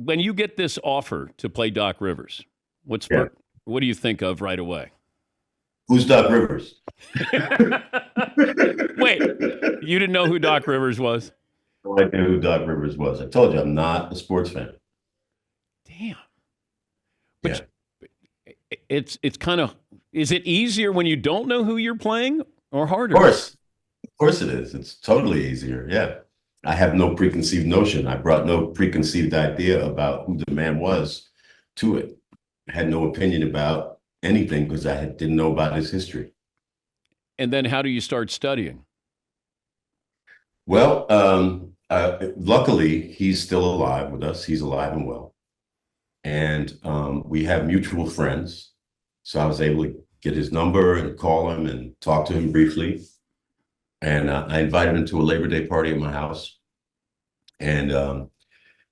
when you get this offer to play Doc Rivers, Yeah. what do you think of right away? Who's Doc Rivers? Wait, you didn't know who Doc Rivers was? No idea who Doc Rivers was. I told you I'm not a sports fan. Damn. Yeah. But it's kind of, is it easier when you don't know who you're playing or harder? Of course it is. It's totally easier. Yeah. I have no preconceived notion. I brought no preconceived idea about who the man was to it. I had no opinion about anything because didn't know about his history. And then how do you start studying? Well, luckily, he's still alive with us. He's alive and well. And we have mutual friends. So I was able to get his number and call him and talk to him briefly. And I invited him to a Labor Day party at my house. And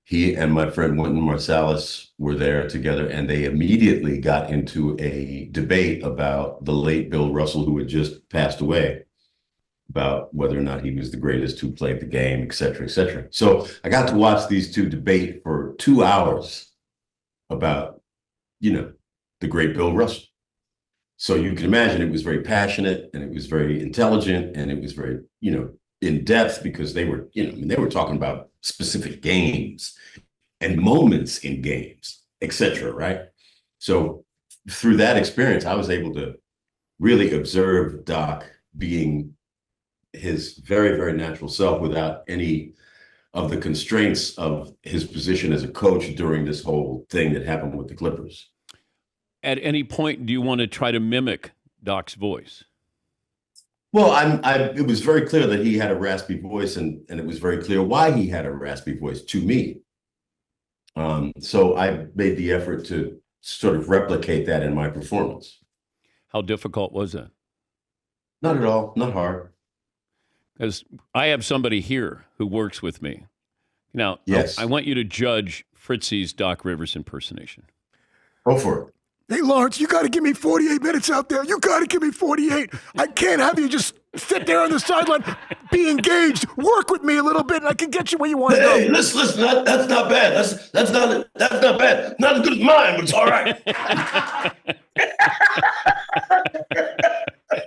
he and my friend Wynton Marsalis were there together, and they immediately got into a debate about the late Bill Russell, who had just passed away, about whether or not he was the greatest who played the game, et cetera, et cetera. So I got to watch these two debate for 2 hours about, the great Bill Russell. So you can imagine it was very passionate and it was very intelligent and it was very, in depth because they were, they were talking about specific games and moments in games, et cetera, right? So through that experience, I was able to really observe Doc being his very, very natural self without any of the constraints of his position as a coach during this whole thing that happened with the Clippers. At any point, do you want to try to mimic Doc's voice? Well, it was very clear that he had a raspy voice, and it was very clear why he had a raspy voice to me. So I made the effort to sort of replicate that in my performance. How difficult was that? Not at all, not hard. Because I have somebody here who works with me. Now, yes. I want you to judge Fritzy's Doc Rivers impersonation. Go for it. Hey, Laurence, you got to give me 48 minutes out there. You got to give me 48. I can't have you just sit there on the sideline, be engaged, work with me a little bit, and I can get you where you want to go. Hey, listen, that's not bad. That's not bad. Not as good as mine, but it's all right.